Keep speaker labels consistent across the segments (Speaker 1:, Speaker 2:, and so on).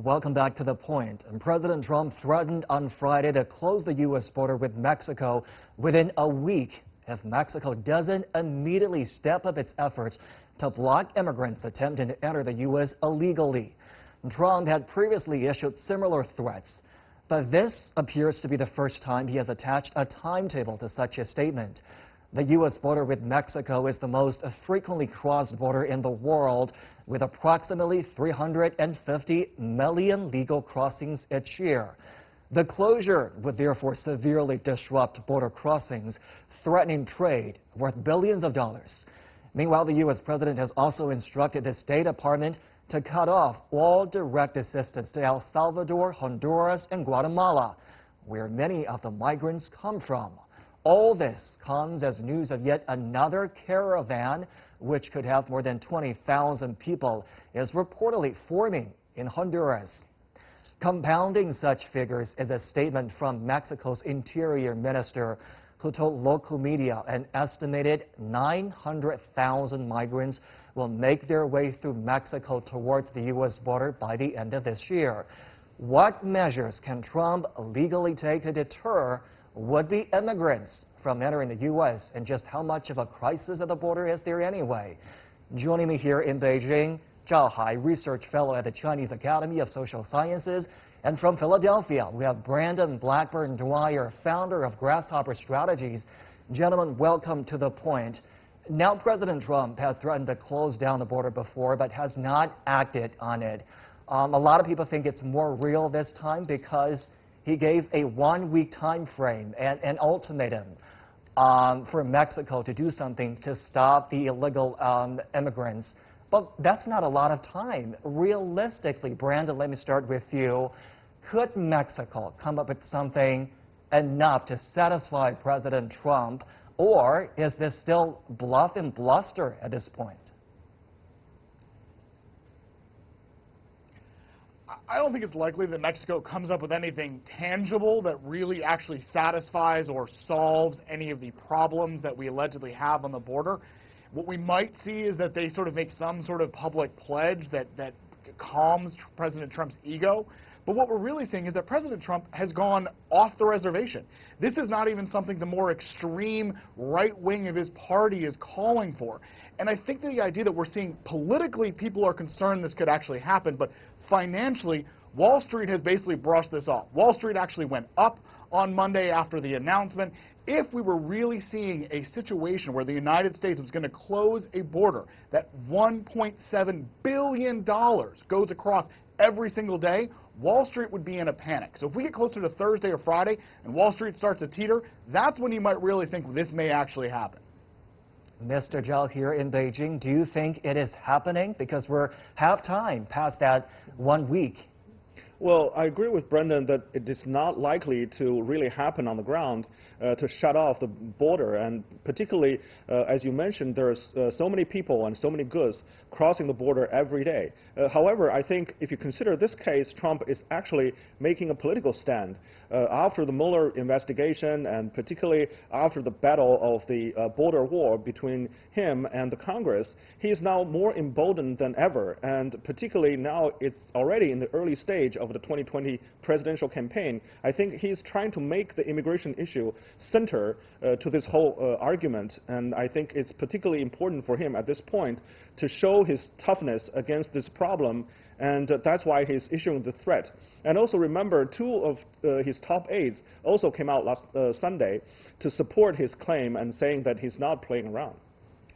Speaker 1: Welcome back to The Point. And President Trump threatened on Friday to close the U.S. border with Mexico within a week if Mexico doesn't immediately step up its efforts to block immigrants attempting to enter the U.S. illegally. Trump had previously issued similar threats, but this appears to be the first time he has attached a timetable to such a statement. The U.S. border with Mexico is the most frequently crossed border in the world, with approximately 350 million legal crossings each year. The closure would therefore severely disrupt border crossings, threatening trade worth billions of dollars. Meanwhile, the U.S. president has also instructed the State Department to cut off all direct assistance to El Salvador, Honduras, and Guatemala, where many of the migrants come from. All this comes as news of yet another caravan, which could have more than 20,000 people, is reportedly forming in Honduras. Compounding such figures is a statement from Mexico's Interior Minister, who told local media an estimated 900,000 migrants will make their way through Mexico towards the U.S. border by the end of this year. What measures can Trump legally take to deter would-be immigrants from entering the U.S., and just how much of a crisis at the border is there anyway? Joining me here in Beijing, Zhao, Research Fellow at the Chinese Academy of Social Sciences, and from Philadelphia, we have Blackburn-Dwyer, founder of Grasshopper Strategies. Gentlemen, welcome to The Point. Now, President Trump has threatened to close down the border before, but has not acted on it. A lot of people think it's more real this time because he gave a one-week time frame and an ultimatum for Mexico to do something to stop the illegal immigrants. But that's not a lot of time. Realistically, Brandon, let me start with you. Could Mexico come up with something enough to satisfy President Trump, or is this still bluff and bluster at this point?
Speaker 2: I don't think it's likely that Mexico comes up with anything tangible that really actually satisfies or solves any of the problems that we allegedly have on the border. What we might see is that they sort of make some sort of public pledge that calms President Trump's ego. But what we're really seeing is that President Trump has gone off the reservation. This is not even something the more extreme right wing of his party is calling for. And I think the idea that we're seeing politically people are concerned this could actually happen, but financially, Wall Street has basically brushed this off. Wall Street actually went up on Monday after the announcement. If we were really seeing a situation where the United States was going to close a border that $1.7 billion goes across every single day, Wall Street would be in a panic. So if we get closer to Thursday or Friday and Wall Street starts to teeter, that's when you might really think this may actually happen.
Speaker 1: Mr. Zhao here in Beijing, do you think it is happening? Because we're half time past that 1 week.
Speaker 3: Well, I agree with Brendan that it is not likely to really happen on the ground to shut off the border. And particularly, as you mentioned, there's so many people and so many goods crossing the border every day. However, I think if you consider this case, Trump is actually making a political stand. After the Mueller investigation, and particularly after the battle of the border war between him and the Congress, he is now more emboldened than ever. And particularly now it's already in the early stage of the 2020 presidential campaign. I think he's trying to make the immigration issue center to this whole argument, and I think it's particularly important for him at this point to show his toughness against this problem, and that's why he's issuing the threat. And also remember, two of his top aides also came out last Sunday to support his claim and saying that he's not playing around.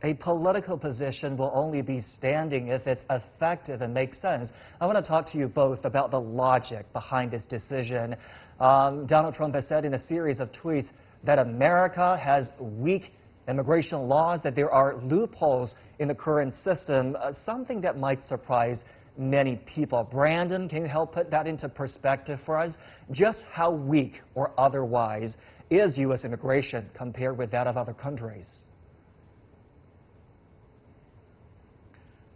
Speaker 1: A political position will only be standing if it's effective and makes sense. I want to talk to you both about the logic behind this decision. Donald Trump has said in a series of tweets that America has weak immigration laws, that there are loopholes in the current system, something that might surprise many people. Brandon, can you help put that into perspective for us? Just how weak or otherwise is U.S. immigration compared with that of other countries?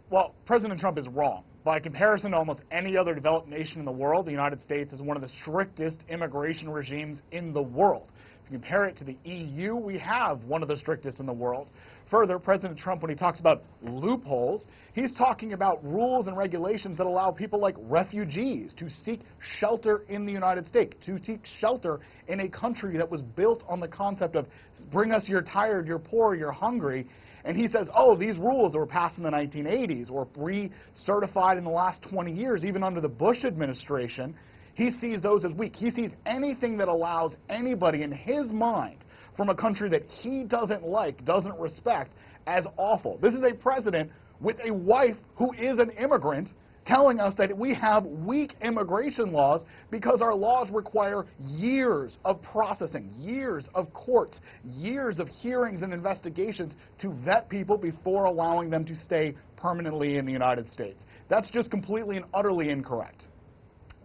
Speaker 2: Well, President Trump is wrong. By comparison to almost any other developed nation in the world, the United States is one of the strictest immigration regimes in the world. If you compare it to the EU, we have one of the strictest in the world. further, President Trump, when he talks about loopholes, he's talking about rules and regulations that allow people like refugees to seek shelter in the United States, to seek shelter in a country that was built on the concept of bring us, you're tired, you're poor, you're hungry. And he says, oh, these rules that were passed in the 1980s or re-certified in the last 20 years, even under the Bush administration, he sees those as weak. He sees anything that allows anybody in his mind from a country that he doesn't like, doesn't respect, as awful. This is a president with a wife who is an immigrant telling us that we have weak immigration laws because our laws require years of processing, years of courts, years of hearings and investigations to vet people before allowing them to stay permanently in the United States. That's just completely and utterly incorrect.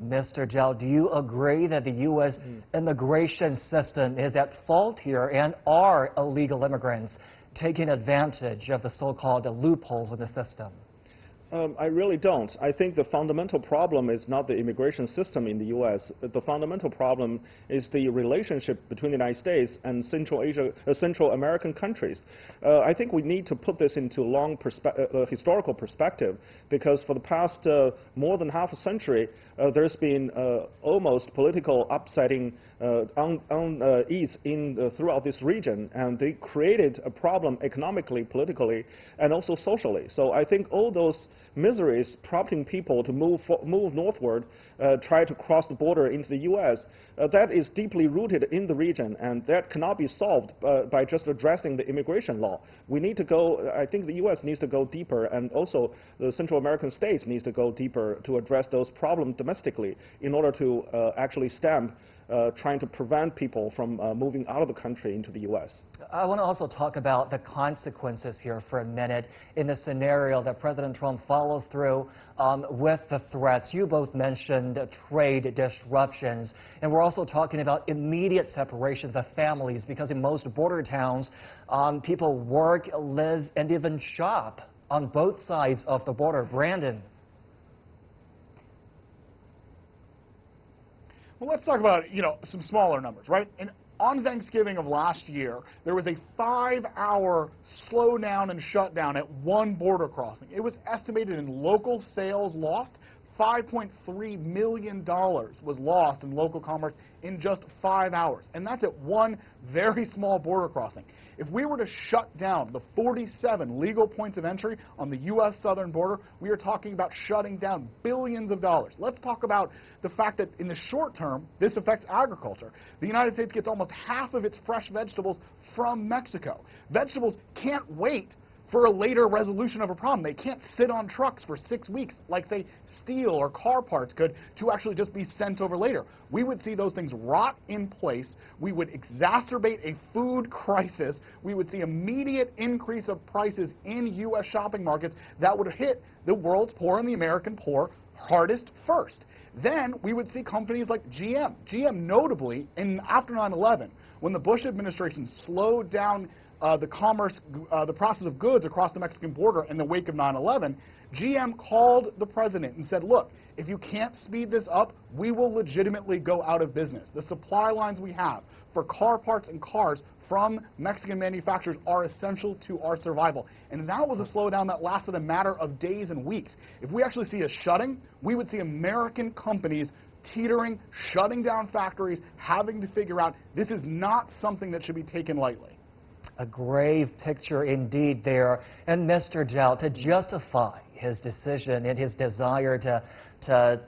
Speaker 1: Mr. Zhao, do you agree that the U.S. immigration system is at fault here, and are illegal immigrants taking advantage of the so-called loopholes in the system?
Speaker 3: I really don't. I think the fundamental problem is not the immigration system in the U.S. The fundamental problem is the relationship between the United States and Central American countries. I think we need to put this into long historical perspective, because for the past more than half a century, there's been almost political upsetting unease throughout this region, and they created a problem economically, politically, and also socially. So I think all those miseries prompting people to move northward, try to cross the border into the U.S., that is deeply rooted in the region, and that cannot be solved by just addressing the immigration law. We need to go, I think the U.S. needs to go deeper, and also the Central American states needs to go deeper to address those problems domestically in order to actually stamp trying to prevent people from moving out of the country into the U.S.
Speaker 1: I want to also talk about the consequences here for a minute in the scenario that President Trump follows through with the threats. You both mentioned trade disruptions, and we're also talking about immediate separations of families, because in most border towns, people work, live, and even shop on both sides of the border. Brandon.
Speaker 2: Well, let's talk about, some smaller numbers, right? And on Thanksgiving of last year, there was a 5-hour slowdown and shutdown at one border crossing. It was estimated in local sales lost. $5.3 million was lost in local commerce in just 5 hours. And that's at one very small border crossing. If we were to shut down the 47 legal points of entry on the U.S. southern border, we are talking about shutting down billions of dollars. Let's talk about the fact that in the short term, this affects agriculture. The United States gets almost half of its fresh vegetables from Mexico. Vegetables can't wait for a later resolution of a problem. They can't sit on trucks for 6 weeks, like, say, steel or car parts could, to actually just be sent over later. We would see those things rot in place. We would exacerbate a food crisis. We would see immediate increase of prices in U.S. shopping markets that would hit the world's poor and the American poor hardest first. Then we would see companies like GM. GM notably, after 9/11, when the Bush administration slowed down the process of goods across the Mexican border in the wake of 9/11, GM called the president and said, look, if you can't speed this up, we will legitimately go out of business. The supply lines we have for car parts and cars from Mexican manufacturers are essential to our survival. And that was a slowdown that lasted a matter of days and weeks. If we actually see a shutting, we would see American companies teetering, shutting down factories, having to figure out this is not something that should be taken lightly.
Speaker 1: A grave picture indeed there. And Mr. Zhao, to justify his decision and his desire to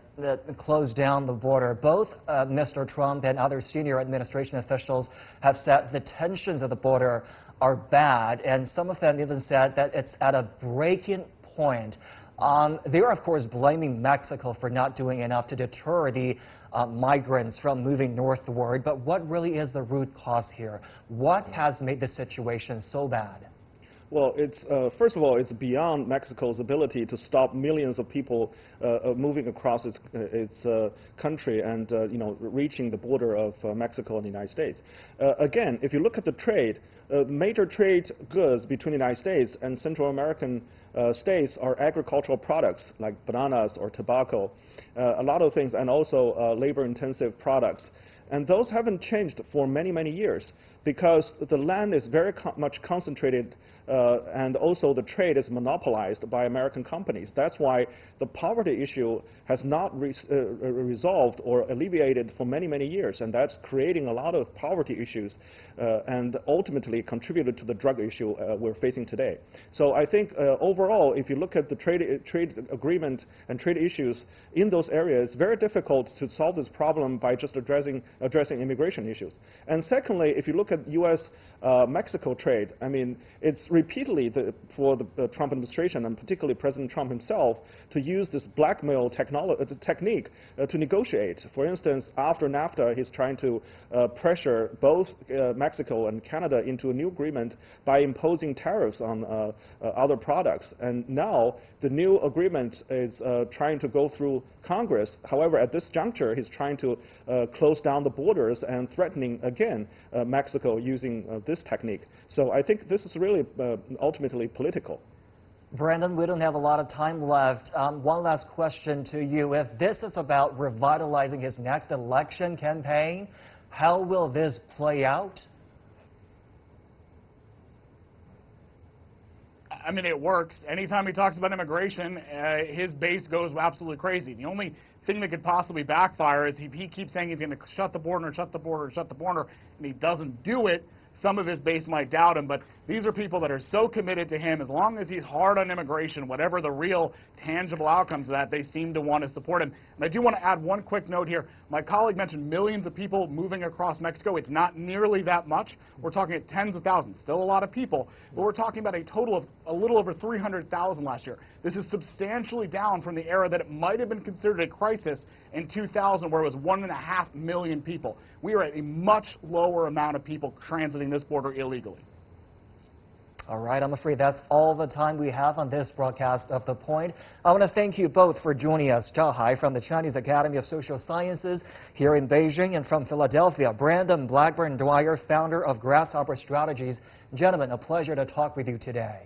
Speaker 1: close down the border, both Mr. Trump and other senior administration officials have said the tensions of the border are bad, and some of them even said that it's at a breaking point. They're, of course, blaming Mexico for not doing enough to deter the migrants from moving northward. But what really is the root cause here? What has made the situation so bad?
Speaker 3: Well, first of all, it's beyond Mexico's ability to stop millions of people moving across its country and reaching the border of Mexico and the United States. Again, if you look at the trade, major trade goods between the United States and Central American states are agricultural products like bananas or tobacco, a lot of things, and also labor-intensive products. And those haven't changed for many, many years. because the land is very much concentrated and also the trade is monopolized by American companies. That's why the poverty issue has not resolved or alleviated for many, many years, and that's creating a lot of poverty issues and ultimately contributed to the drug issue we're facing today. So I think overall, if you look at the trade agreement and trade issues in those areas, it's very difficult to solve this problem by just addressing immigration issues. And secondly, if you look at U.S. Mexico trade, I mean, it's repeatedly for the Trump administration, and particularly President Trump himself, to use this blackmail technique to negotiate. For instance, after NAFTA, he's trying to pressure both Mexico and Canada into a new agreement by imposing tariffs on other products. And now the new agreement is trying to go through Congress. However, at this juncture, he's trying to close down the borders and threatening again Mexico using this technique. So I think this is really ultimately political.
Speaker 1: Brandon, we don't have a lot of time left. One last question to you. If this is about revitalizing his next election campaign, how will this play out?
Speaker 2: I mean, it works. Anytime he talks about immigration, his base goes absolutely crazy. The only thing that could possibly backfire is if he keeps saying he's going to shut the border, shut the border, shut the border, and he doesn't do it, some of his base might doubt him, but these are people that are so committed to him. As long as he's hard on immigration, whatever the real tangible outcomes of that, they seem to want to support him. And I do want to add one quick note here. My colleague mentioned millions of people moving across Mexico. It's not nearly that much. We're talking at tens of thousands, still a lot of people, but we're talking about a total of a little over 300,000 last year. This is substantially down from the era that it might have been considered a crisis in 2000, where it was 1.5 million people. We are at a much lower amount of people transiting this border illegally.
Speaker 1: All right, I'm afraid that's all the time we have on this broadcast of The Point. I want to thank you both for joining us. Zhao from the Chinese Academy of Social Sciences here in Beijing, and from Philadelphia, Brandon Blackburn-Dwyer, founder of Grasshopper Strategies. Gentlemen, a pleasure to talk with you today.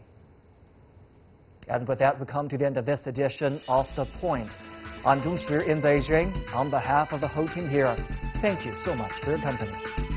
Speaker 1: And with that, we come to the end of this edition of The Point. I'm Zhong Shi in Beijing. On behalf of the whole team here, thank you so much for your company.